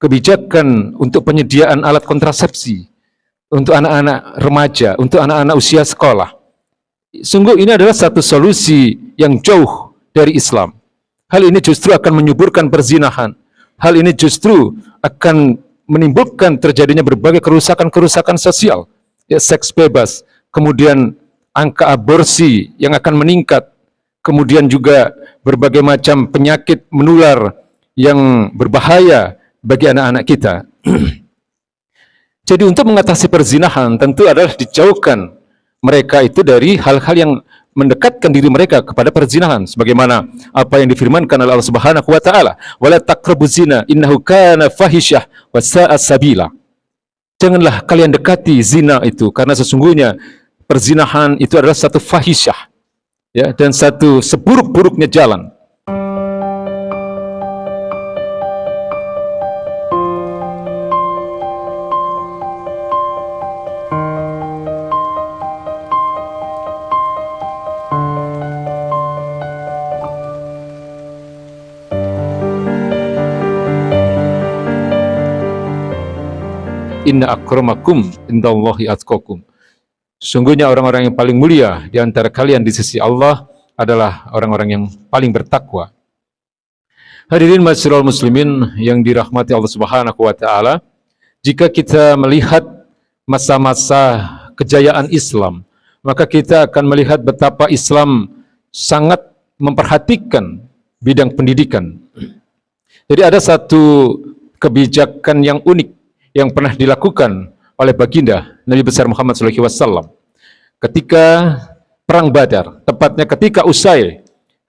kebijakan untuk penyediaan alat kontrasepsi untuk anak-anak remaja, untuk anak-anak usia sekolah. Sungguh ini adalah satu solusi yang jauh dari Islam. Hal ini justru akan menyuburkan perzinahan. Hal ini justru akan menimbulkan terjadinya berbagai kerusakan-kerusakan sosial, ya, seks bebas, kemudian angka aborsi yang akan meningkat, kemudian juga berbagai macam penyakit menular yang berbahaya bagi anak-anak kita. Jadi untuk mengatasi perzinahan tentu adalah dijauhkan mereka itu dari hal-hal yang mendekatkan diri mereka kepada perzinahan, sebagaimana apa yang difirmankan oleh Allah Subhanahu wa taala, "Wala taqrabuz zina innahu kana fahisyah wa sa'a sabila." Janganlah kalian dekati zina itu, karena sesungguhnya perzinahan itu adalah satu fahisyah, ya, dan satu seburuk-buruknya jalan. Inna akramakum indallahi atqakum. Sesungguhnya orang-orang yang paling mulia di antara kalian di sisi Allah adalah orang-orang yang paling bertakwa. Hadirin ma'asyiral muslimin yang dirahmati Allah Subhanahu wa taala, jika kita melihat masa-masa kejayaan Islam, maka kita akan melihat betapa Islam sangat memperhatikan bidang pendidikan. Jadi ada satu kebijakan yang unik yang pernah dilakukan oleh baginda Nabi besar Muhammad SAW ketika perang Badar, tepatnya ketika usai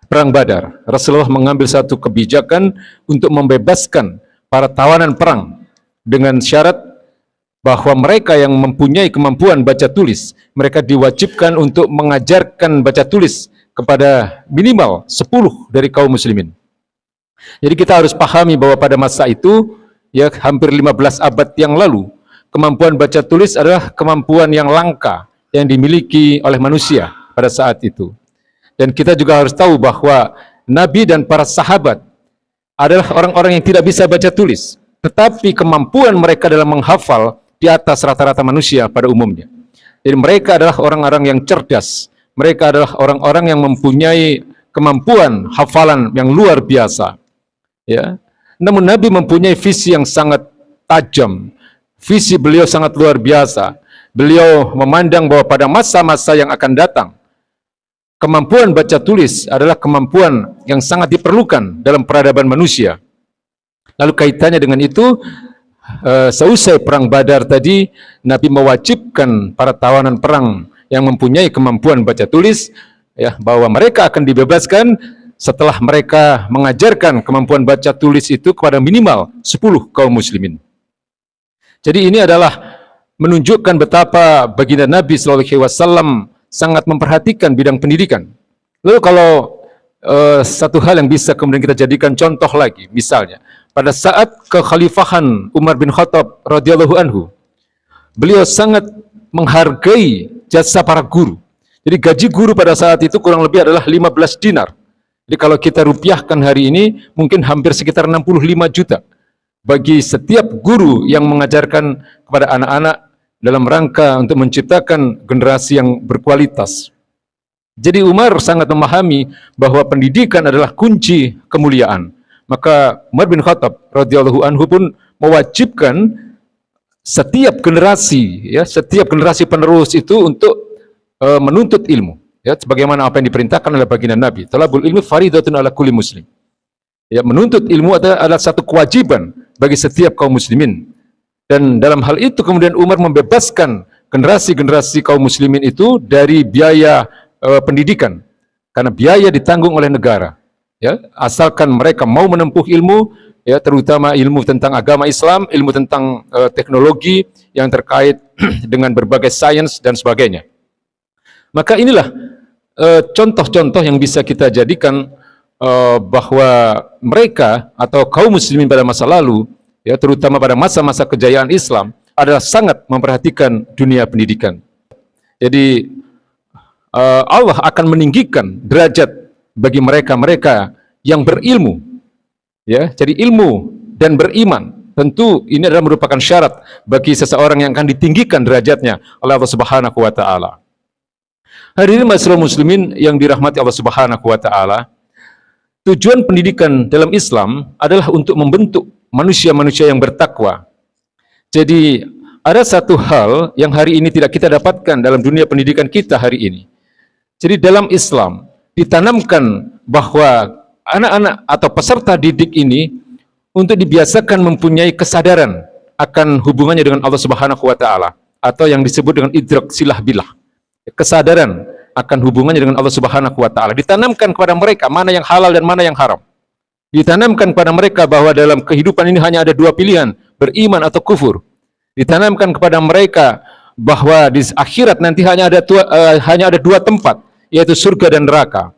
perang Badar, Rasulullah mengambil satu kebijakan untuk membebaskan para tawanan perang dengan syarat bahwa mereka yang mempunyai kemampuan baca tulis, mereka diwajibkan untuk mengajarkan baca tulis kepada minimal 10 dari kaum muslimin. Jadi kita harus pahami bahwa pada masa itu, ya, hampir 15 abad yang lalu, kemampuan baca tulis adalah kemampuan yang langka yang dimiliki oleh manusia pada saat itu. Dan kita juga harus tahu bahwa Nabi dan para sahabat adalah orang-orang yang tidak bisa baca tulis, tetapi kemampuan mereka dalam menghafal di atas rata-rata manusia pada umumnya. Jadi mereka adalah orang-orang yang cerdas, mereka adalah orang-orang yang mempunyai kemampuan hafalan yang luar biasa, ya. Namun Nabi mempunyai visi yang sangat tajam. Visi beliau sangat luar biasa. Beliau memandang bahwa pada masa-masa yang akan datang, kemampuan baca tulis adalah kemampuan yang sangat diperlukan dalam peradaban manusia. Lalu kaitannya dengan itu, seusai perang Badar tadi, Nabi mewajibkan para tawanan perang yang mempunyai kemampuan baca tulis, ya, bahwa mereka akan dibebaskan setelah mereka mengajarkan kemampuan baca tulis itu kepada minimal 10 kaum muslimin. Jadi ini adalah menunjukkan betapa baginda Nabi SAW sangat memperhatikan bidang pendidikan. Lalu kalau satu hal yang bisa kemudian kita jadikan contoh lagi, misalnya pada saat kekhalifahan Umar bin Khattab radhiyallahu anhu, beliau sangat menghargai jasa para guru. Jadi gaji guru pada saat itu kurang lebih adalah 15 dinar. Jadi kalau kita rupiahkan hari ini, mungkin hampir sekitar 65 juta bagi setiap guru yang mengajarkan kepada anak-anak dalam rangka untuk menciptakan generasi yang berkualitas. Jadi Umar sangat memahami bahwa pendidikan adalah kunci kemuliaan. Maka Umar bin Khattab radhiyallahu anhu pun mewajibkan setiap generasi, ya, setiap generasi penerus itu untuk menuntut ilmu. Ya, sebagaimana apa yang diperintahkan oleh baginda Nabi, talabul ilmi faridatun ala kulli muslim. Ya, menuntut ilmu adalah satu kewajiban bagi setiap kaum muslimin. Dan dalam hal itu kemudian Umar membebaskan generasi-generasi kaum muslimin itu dari biaya pendidikan, karena biaya ditanggung oleh negara. Ya, asalkan mereka mau menempuh ilmu, ya, terutama ilmu tentang agama Islam, ilmu tentang teknologi yang terkait dengan berbagai sains dan sebagainya. Maka inilah contoh-contoh yang bisa kita jadikan bahwa mereka atau kaum muslimin pada masa lalu, ya, terutama pada masa-masa kejayaan Islam, adalah sangat memperhatikan dunia pendidikan. Jadi Allah akan meninggikan derajat bagi mereka-mereka yang berilmu, ya. Jadi ilmu dan beriman Tentu ini adalah merupakan syarat bagi seseorang yang akan ditinggikan derajatnya oleh Allah Subhanahu wa taala. Hadirin masyarakat muslimin yang dirahmati Allah Subhanahu wa taala, tujuan pendidikan dalam Islam adalah untuk membentuk manusia-manusia yang bertakwa. Jadi ada satu hal yang hari ini tidak kita dapatkan dalam dunia pendidikan kita hari ini. Jadi dalam Islam ditanamkan bahwa anak-anak atau peserta didik ini untuk dibiasakan mempunyai kesadaran akan hubungannya dengan Allah Subhanahu wa taala atau yang disebut dengan idrak silah bilah. Kesadaran akan hubungannya dengan Allah Subhanahu wa taala ditanamkan kepada mereka mana yang halal dan mana yang haram. Ditanamkan kepada mereka bahwa dalam kehidupan ini hanya ada dua pilihan, beriman atau kufur. Ditanamkan kepada mereka bahwa di akhirat nanti hanya ada dua tempat, yaitu surga dan neraka.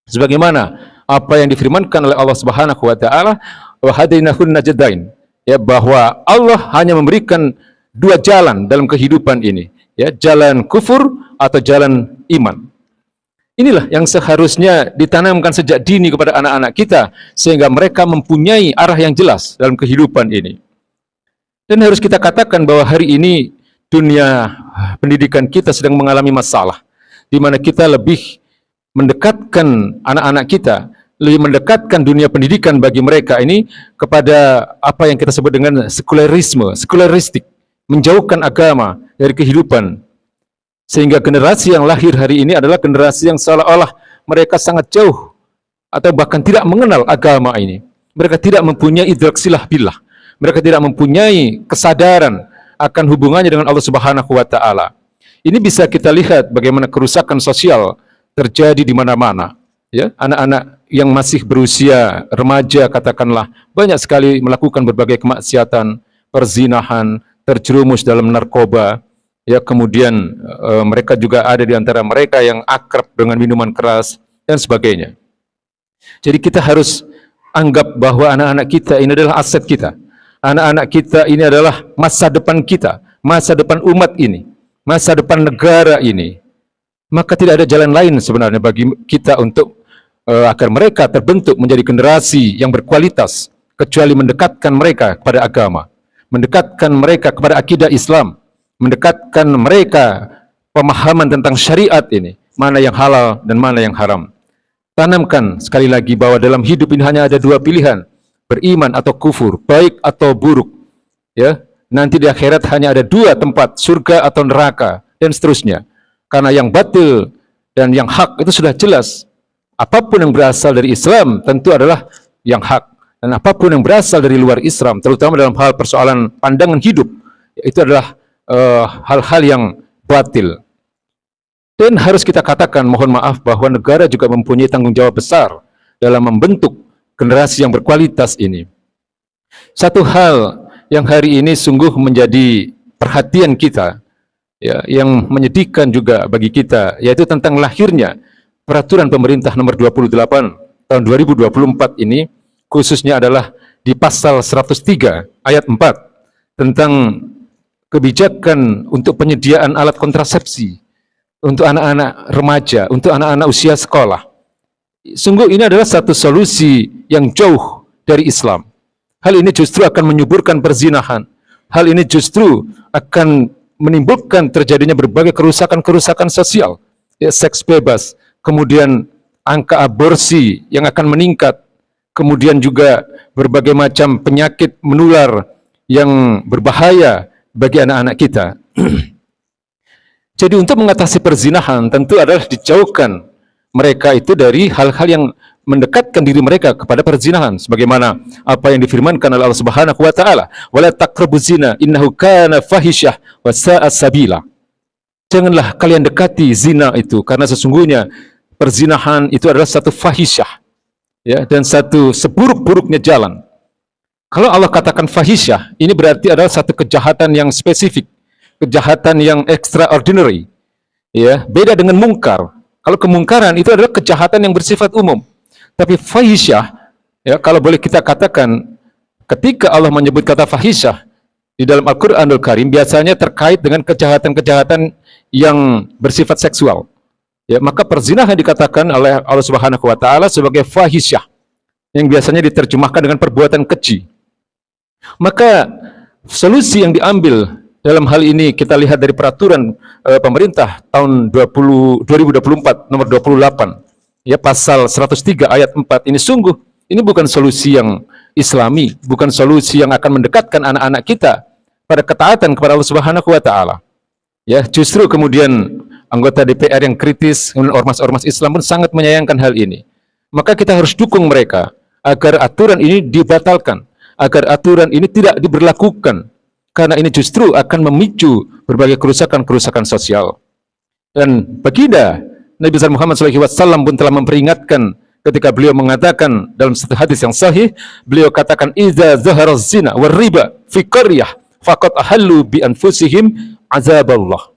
Sebagaimana apa yang difirmankan oleh Allah Subhanahu wa taala, wa hadainahun najdain, ya, bahwa Allah hanya memberikan dua jalan dalam kehidupan ini, ya, jalan kufur atau jalan iman. Inilah yang seharusnya ditanamkan sejak dini kepada anak-anak kita sehingga mereka mempunyai arah yang jelas dalam kehidupan ini. Dan harus kita katakan bahwa hari ini dunia pendidikan kita sedang mengalami masalah di mana kita lebih mendekatkan anak-anak kita, lebih mendekatkan dunia pendidikan bagi mereka ini kepada apa yang kita sebut dengan sekularistik, menjauhkan agama dari kehidupan. Sehingga generasi yang lahir hari ini adalah generasi yang seolah-olah mereka sangat jauh atau bahkan tidak mengenal agama ini. Mereka tidak mempunyai idrak silah billah. Mereka tidak mempunyai kesadaran akan hubungannya dengan Allah Subhanahu wa taala. Ini bisa kita lihat bagaimana kerusakan sosial terjadi di mana-mana. Ya, anak-anak yang masih berusia remaja katakanlah banyak sekali melakukan berbagai kemaksiatan, perzinahan, terjerumus dalam narkoba. Ya, kemudian mereka juga ada di antara mereka yang akrab dengan minuman keras dan sebagainya. Jadi kita harus anggap bahwa anak-anak kita ini adalah aset kita. Anak-anak kita ini adalah masa depan kita, masa depan umat ini, masa depan negara ini. Maka tidak ada jalan lain sebenarnya bagi kita untuk agar mereka terbentuk menjadi generasi yang berkualitas kecuali mendekatkan mereka kepada agama, mendekatkan mereka kepada akidah Islam, mendekatkan mereka pemahaman tentang syariat ini, mana yang halal dan mana yang haram. Tanamkan sekali lagi bahwa dalam hidup ini hanya ada dua pilihan, beriman atau kufur, baik atau buruk. Ya, nanti di akhirat hanya ada dua tempat, surga atau neraka dan seterusnya. Karena yang batil dan yang hak itu sudah jelas. Apapun yang berasal dari Islam tentu adalah yang hak, dan apapun yang berasal dari luar Islam, terutama dalam hal persoalan pandangan hidup, itu adalah hal-hal yang batil. Dan harus kita katakan, mohon maaf, bahwa negara juga mempunyai tanggung jawab besar dalam membentuk generasi yang berkualitas ini. Satu hal yang hari ini sungguh menjadi perhatian kita, ya, yang menyedihkan juga bagi kita, yaitu tentang lahirnya peraturan pemerintah nomor 28 tahun 2024 ini, khususnya adalah di pasal 103 ayat 4 tentang kebijakan untuk penyediaan alat kontrasepsi untuk anak-anak remaja, untuk anak-anak usia sekolah. Sungguh ini adalah satu solusi yang jauh dari Islam. Hal ini justru akan menyuburkan perzinahan. Hal ini justru akan menimbulkan terjadinya berbagai kerusakan-kerusakan sosial, ya, seks bebas, kemudian angka aborsi yang akan meningkat, kemudian juga berbagai macam penyakit menular yang berbahaya bagi anak-anak kita. Jadi untuk mengatasi perzinahan tentu adalah dijauhkan mereka itu dari hal-hal yang mendekatkan diri mereka kepada perzinahan, sebagaimana apa yang difirmankan oleh Allah Subhanahu wa taala, wala taqrabuz zina innahu kana fahisyah wa sa'a sabila. Janganlah kalian dekati zina itu, karena sesungguhnya perzinahan itu adalah satu fahisyah, ya, dan satu seburuk-buruknya jalan. Kalau Allah katakan fahisyah, ini berarti adalah satu kejahatan yang spesifik, kejahatan yang extraordinary, ya, beda dengan mungkar. Kalau kemungkaran itu adalah kejahatan yang bersifat umum. Tapi fahisyah, ya, kalau boleh kita katakan, ketika Allah menyebut kata fahisyah di dalam Al-Qur'anul Karim, biasanya terkait dengan kejahatan-kejahatan yang bersifat seksual. Ya, maka perzinahan dikatakan oleh Allah Subhanahu wa taala sebagai fahisyah, yang biasanya diterjemahkan dengan perbuatan keji. Maka solusi yang diambil dalam hal ini kita lihat dari peraturan pemerintah tahun 2024 nomor 28 ya pasal 103 ayat 4 ini ini bukan solusi yang islami, bukan solusi yang akan mendekatkan anak-anak kita pada ketaatan kepada Allah Subhanahu wa taala. Ya, justru kemudian anggota DPR yang kritis, ormas-ormas Islam pun sangat menyayangkan hal ini. Maka kita harus dukung mereka agar aturan ini dibatalkan, agar aturan ini tidak diberlakukan, karena ini justru akan memicu berbagai kerusakan-kerusakan sosial. Dan baginda Nabi besar Muhammad SAW pun telah memperingatkan ketika beliau mengatakan dalam satu hadis yang sahih, beliau katakan, "Idza zahara zina war riba fi qaryah faqad ahallu bi anfusihim azaballah."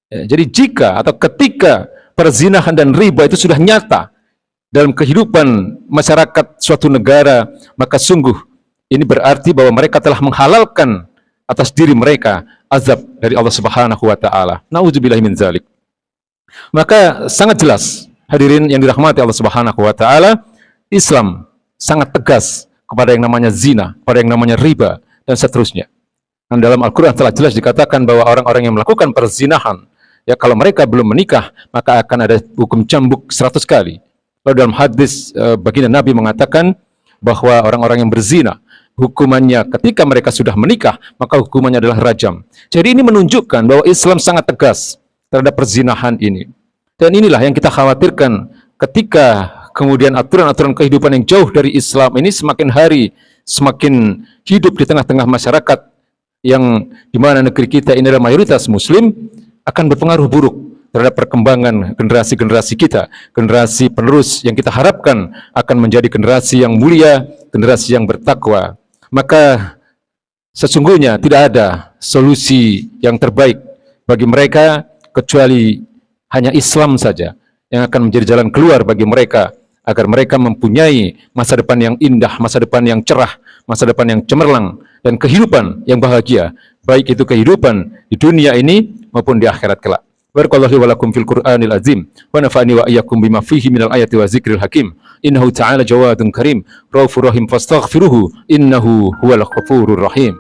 Ya, jadi jika atau ketika perzinahan dan riba itu sudah nyata dalam kehidupan masyarakat suatu negara, maka sungguh ini berarti bahwa mereka telah menghalalkan atas diri mereka azab dari Allah Subhanahu wa taala. Nauzubillahi min dzalik. Maka sangat jelas, hadirin yang dirahmati Allah Subhanahu wa taala, Islam sangat tegas kepada yang namanya zina, kepada yang namanya riba dan seterusnya. Dan dalam Al-Qur'an telah jelas dikatakan bahwa orang-orang yang melakukan perzinahan, ya kalau mereka belum menikah, maka akan ada hukum cambuk 100 kali. Lalu dalam hadis baginda Nabi mengatakan bahwa orang-orang yang berzina, hukumannya ketika mereka sudah menikah, maka hukumannya adalah rajam. Jadi ini menunjukkan bahwa Islam sangat tegas terhadap perzinahan ini. Dan inilah yang kita khawatirkan ketika kemudian aturan-aturan kehidupan yang jauh dari Islam ini semakin hari semakin hidup di tengah-tengah masyarakat yang dimana negeri kita ini adalah mayoritas Muslim, akan berpengaruh buruk terhadap perkembangan generasi-generasi kita, generasi penerus yang kita harapkan akan menjadi generasi yang mulia, generasi yang bertakwa. Maka sesungguhnya tidak ada solusi yang terbaik bagi mereka kecuali hanya Islam saja yang akan menjadi jalan keluar bagi mereka agar mereka mempunyai masa depan yang indah, masa depan yang cerah, masa depan yang cemerlang dan kehidupan yang bahagia, baik itu kehidupan di dunia ini maupun di akhirat kelak. Barakallahu wa lakum fil Qur'anil azim wa nafa'ani wa iyyakum bima fihi minal ayati wa zikril hakim. Innahu ta'ala jawadun karim, raufur rahim fastaghfiruhu innahu huwal ghafurur rahim.